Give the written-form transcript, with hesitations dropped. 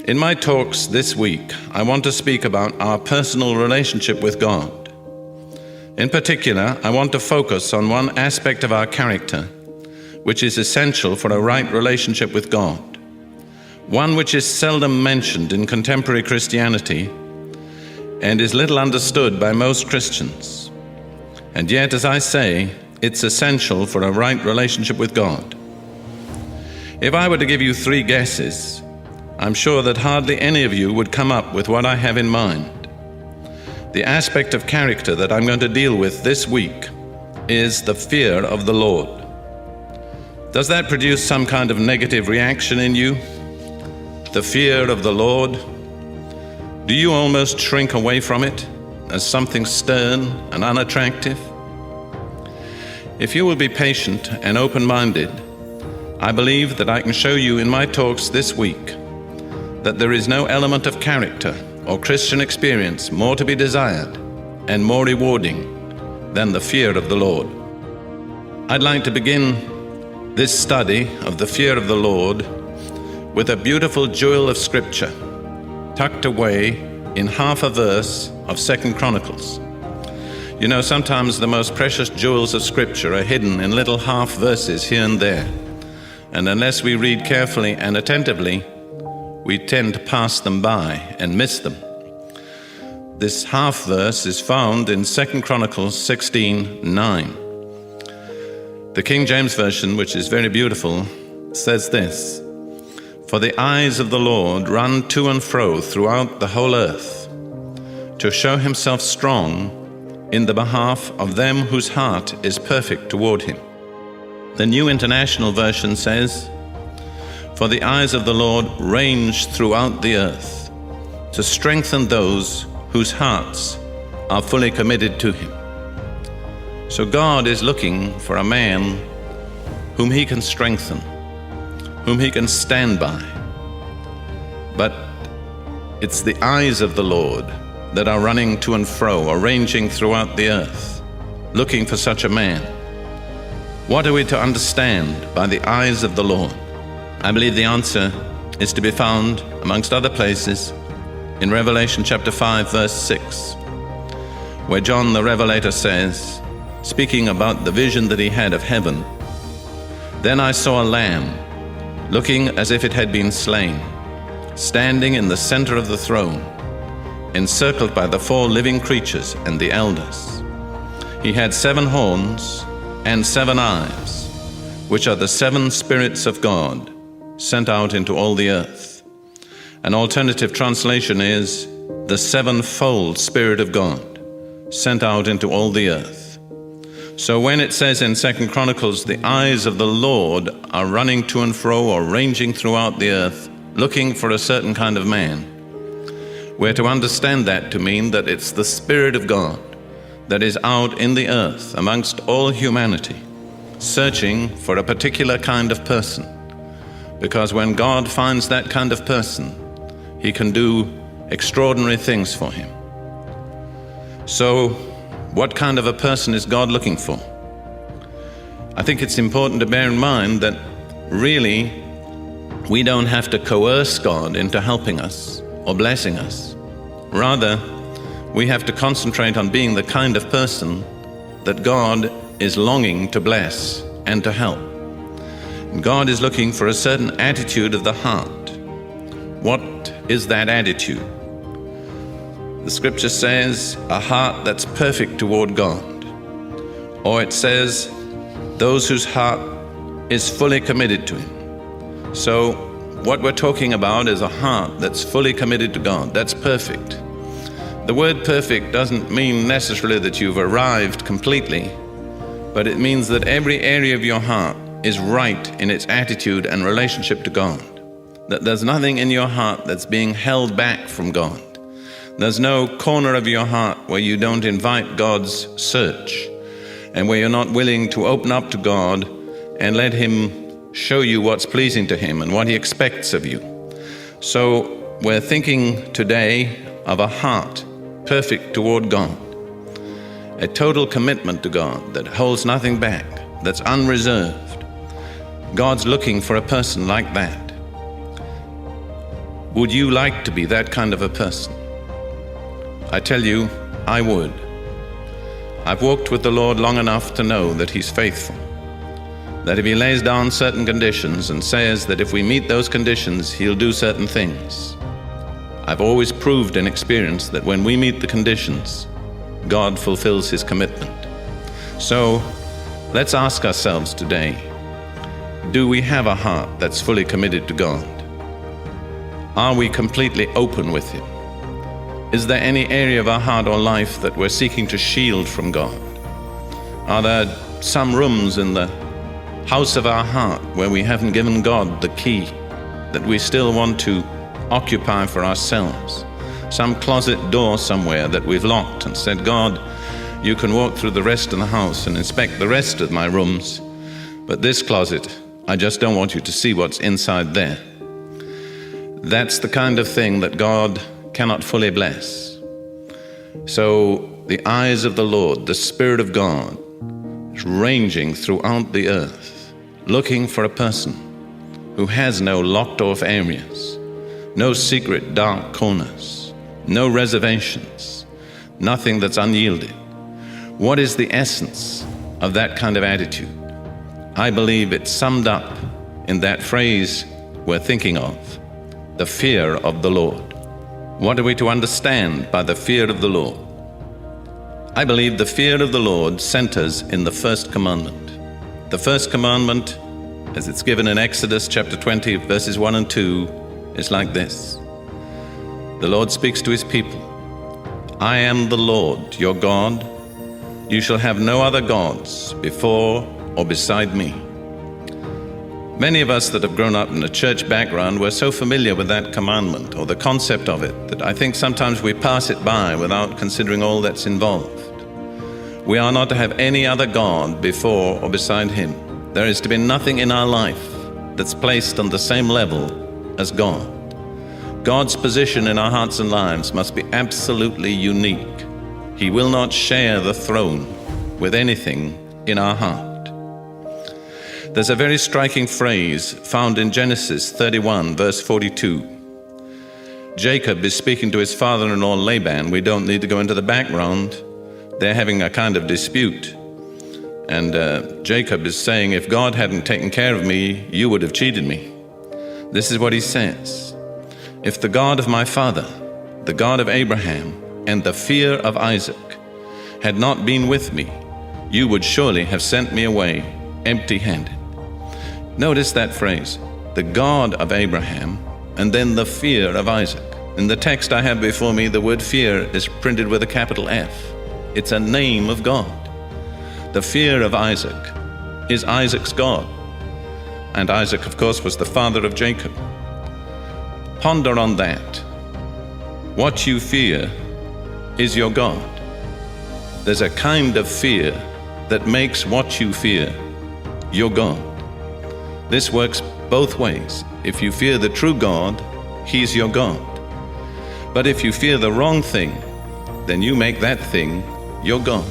In my talks this week, I want to speak about our personal relationship with God. In particular, I want to focus on one aspect of our character, which is essential for a right relationship with God, one which is seldom mentioned in contemporary Christianity and is little understood by most Christians. And yet, as I say, it's essential for a right relationship with God. If I were to give you 3 guesses, I'm sure that hardly any of you would come up with what I have in mind. The aspect of character that I'm going to deal with this week is the fear of the Lord. Does that produce some kind of negative reaction in you? The fear of the Lord? Do you almost shrink away from it as something stern and unattractive? If you will be patient and open-minded, I believe that I can show you in my talks this week that there is no element of character or Christian experience more to be desired and more rewarding than the fear of the Lord. I'd like to begin this study of the fear of the Lord with a beautiful jewel of Scripture tucked away in half a verse of 2 Chronicles. You know, sometimes the most precious jewels of Scripture are hidden in little half verses here and there, and unless we read carefully and attentively, we tend to pass them by and miss them. This half verse is found in 2 Chronicles 16:9. The King James Version, which is very beautiful, says this: "For the eyes of the Lord run to and fro throughout the whole earth, to show himself strong in the behalf of them whose heart is perfect toward him." The New International Version says, "For the eyes of the Lord range throughout the earth, to strengthen those whose hearts are fully committed to him." So God is looking for a man whom he can strengthen, whom he can stand by. But it's the eyes of the Lord that are running to and fro, or ranging throughout the earth, looking for such a man. What are we to understand by the eyes of the Lord? I believe the answer is to be found, amongst other places, in Revelation chapter 5, verse 6, where John the Revelator says, speaking about the vision that he had of heaven, "Then I saw a lamb, looking as if it had been slain, standing in the center of the throne, encircled by the 4 living creatures and the elders. He had 7 horns and 7 eyes, which are the 7 spirits of God, sent out into all the earth." An alternative translation is, "the 7-fold Spirit of God, sent out into all the earth." So when it says in 2 Chronicles, the eyes of the Lord are running to and fro, or ranging throughout the earth, looking for a certain kind of man, we're to understand that to mean that it's the Spirit of God that is out in the earth amongst all humanity, searching for a particular kind of person. Because when God finds that kind of person, he can do extraordinary things for him. So, what kind of a person is God looking for? I think it's important to bear in mind that really we don't have to coerce God into helping us or blessing us. Rather, we have to concentrate on being the kind of person that God is longing to bless and to help. And God is looking for a certain attitude of the heart. What is that attitude? The Scripture says, a heart that's perfect toward God. Or it says, those whose heart is fully committed to him. So, what we're talking about is a heart that's fully committed to God, that's perfect. The word perfect doesn't mean necessarily that you've arrived completely, but it means that every area of your heart is right in its attitude and relationship to God. That there's nothing in your heart that's being held back from God. There's no corner of your heart where you don't invite God's search, and where you're not willing to open up to God and let him show you what's pleasing to him and what he expects of you. So we're thinking today of a heart perfect toward God, a total commitment to God that holds nothing back, that's unreserved. God's looking for a person like that. Would you like to be that kind of a person? I tell you, I would. I've walked with the Lord long enough to know that He's faithful, that if He lays down certain conditions and says that if we meet those conditions, He'll do certain things. I've always proved in experience that when we meet the conditions, God fulfills His commitment. So let's ask ourselves today, do we have a heart that's fully committed to God? Are we completely open with Him? Is there any area of our heart or life that we're seeking to shield from God? Are there some rooms in the house of our heart where we haven't given God the key, that we still want to occupy for ourselves? Some closet door somewhere that we've locked and said, God, you can walk through the rest of the house and inspect the rest of my rooms, but this closet, I just don't want you to see what's inside there. That's the kind of thing that God cannot fully bless. So the eyes of the Lord, the Spirit of God, is ranging throughout the earth, looking for a person who has no locked off areas, no secret dark corners, no reservations, nothing that's unyielded. What is the essence of that kind of attitude? I believe it's summed up in that phrase we're thinking of, the fear of the Lord. What are we to understand by the fear of the Lord? I believe the fear of the Lord centers in the first commandment. The first commandment, as it's given in Exodus chapter 20, verses 1 and 2, is like this. The Lord speaks to His people. I am the Lord, your God. You shall have no other gods before or beside me. Many of us that have grown up in a church background, we're so familiar with that commandment or the concept of it that I think sometimes we pass it by without considering all that's involved. We are not to have any other God before or beside Him. There is to be nothing in our life that's placed on the same level as God. God's position in our hearts and lives must be absolutely unique. He will not share the throne with anything in our heart. There's a very striking phrase found in Genesis 31, verse 42. Jacob is speaking to his father-in-law Laban. We don't need to go into the background. They're having a kind of dispute. And Jacob is saying, if God hadn't taken care of me, you would have cheated me. This is what he says. If the God of my father, the God of Abraham, and the fear of Isaac had not been with me, you would surely have sent me away empty-handed. Notice that phrase, the God of Abraham, and then the fear of Isaac. In the text I have before me, the word fear is printed with a capital F. It's a name of God. The fear of Isaac is Isaac's God. And Isaac, of course, was the father of Jacob. Ponder on that. What you fear is your God. There's a kind of fear that makes what you fear your God. This works both ways. If you fear the true God, He's your God. But if you fear the wrong thing, then you make that thing your God.